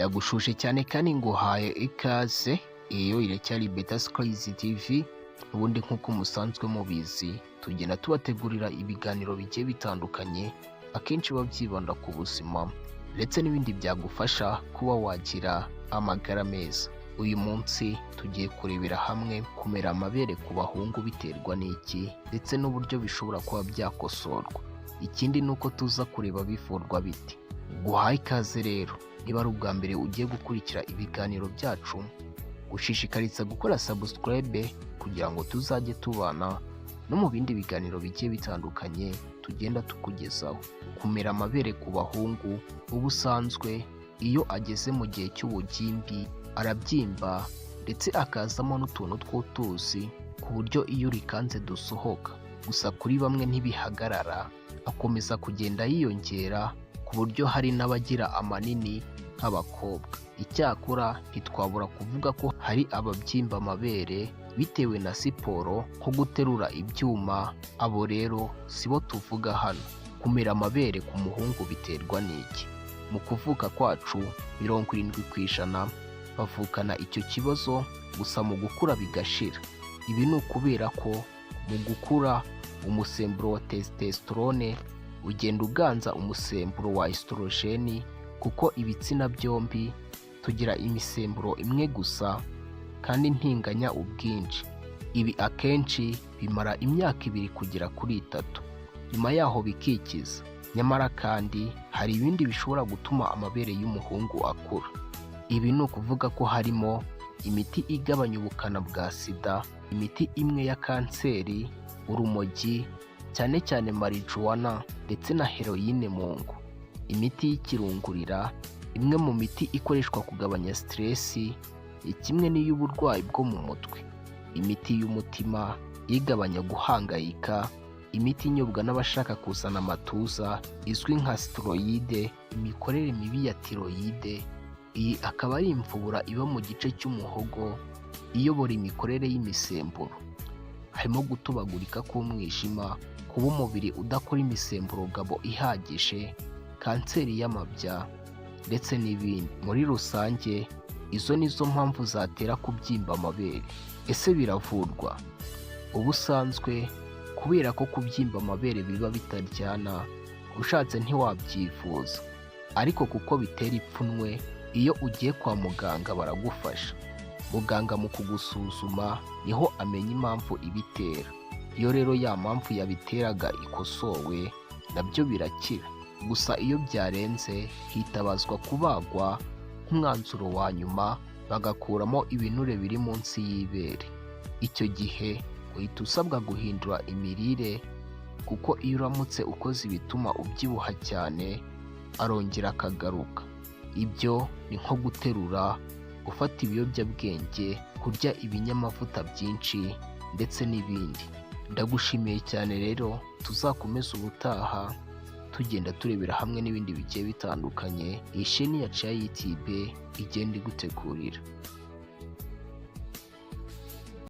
Ndagushuje cyane kandi nguhaye ikaze. Iyo iracyari Beta Skies TV. Ubundi nk'uko musanzwe mubizi, tugenda tubategurira ibiganiro bigiye bitandukanye, akenshi biba byibanda ku buzima ndetse n'ibindi byagufasha kuba wagira amagara meza. Uyu munsi tugiye kurebera hamwe kumera amabere ku bahungu biterwa n'iki ndetse n'uburyo bishobora kuba byakosorwa. Ikindi ni uko tuza kureba bivurwa biti. Guhaye ikaze rero, niba ari ubwa mbere ugiye gukurikira ibiganiro byacu, gushishikariza gukora subscribe kugira ngo tuzajye tubana no mu bindi biganiro bigiye bitandukanye tugenda tukugezaho. Kumera amabere ku bahungu ubusanzwe iyo ageze mu gihe cy'ubugimbi arabyimba ndetse akazamo n'utuntu tw'utuzi ku buryo iyo urikanze dusohoka. Gusa kuri bamwe ntibihagarara, akomeza kugenda yiyongera ku buryo hari n'abagira amanini nk'abakobwa. Icyakora ntitwabura kuvuga ko hari ababyimba amabere bitewe na siporo nko guterura ibyuma. Abo rero sibo tuvuga hano. Kumera amabere ku muhungu biterwa n'iki? Mu kuvuka kwacu 70% bavukana icyo kibazo, gusa mu gukura bigashira. Ibi ni ukubera ko mu gukura umusemburo wa testosterone ugenda uganza umusemburo wa estrogeni, kuko ibitsina byombi tugira imisemburo imwe gusa kandi ntinganya ubwinshi. Ibi akenshi bimara imyaka 2 kugera kuri 3, nyuma yaho bikikiza. Nyamara kandi hari ibindi bishobora gutuma amabere y'umuhungu akura. Ibi ni ukuvuga ko harimo imiti igabanya ubukana bwa sida, imiti imwe ya kanseri, urumogi cyane cyane marijuana ndetse na heroine mu ngo, imiti y'ikirungurira, imwe mu miti ikoreshwa kugabanya stress, kimwe n'iy'uburwayi bwo mu mutwe, imiti y'umutima igabanya guhangayika, imiti inyobwa n'abashaka kuzana amatuza izwi nka steroide, imikorere mibi ya tiroide. Iyi akaba ari imvubura iba mu gice cy'umuhogo iyobora imikorere y'imisemburo. Harimo gutobagurika k'umwijima, kuba umubiri udakora imisemburo gabo ihagije, kanseri y'amabya ndetse n'ibindi. Muri rusange izo nizo mpamvu zatera kubyimba amabere. Ese biravurwa? Ubusanzwe kubera ko kubyimba amabere biba bitaryana, ushatse ntiwabyivuza, ariko kuko bitera ipfunwe, iyo ugiye kwa muganga baragufasha. Muganga mu kugusuzuma niho amenya impamvu ibitera. Iyo rero ya mpamvu yabiteraga ikosowe, nabyo birakira. Gusa iyo byarenze hitabazwa kubagwa nk'umwanzuro wa nyuma, bagakuramo ibinure biri munsi y'ibere. Icyo gihe uhita usabwa guhindura imirire, kuko iyo uramutse ukoze ibituma ubyibuha cyane arongera akagaruka. Ibyo ni nko guterura, gufata ibiyobyabwenge, kurya ibinyamavuta byinshi ndetse n'ibindi. Ndagushimiye cyane rero, tuzakomeza ubutaha tugenda turebera hamwe n'ibindi bigiye bitandukanye iyi sheni yacu ya YouTube igenda igutegurira.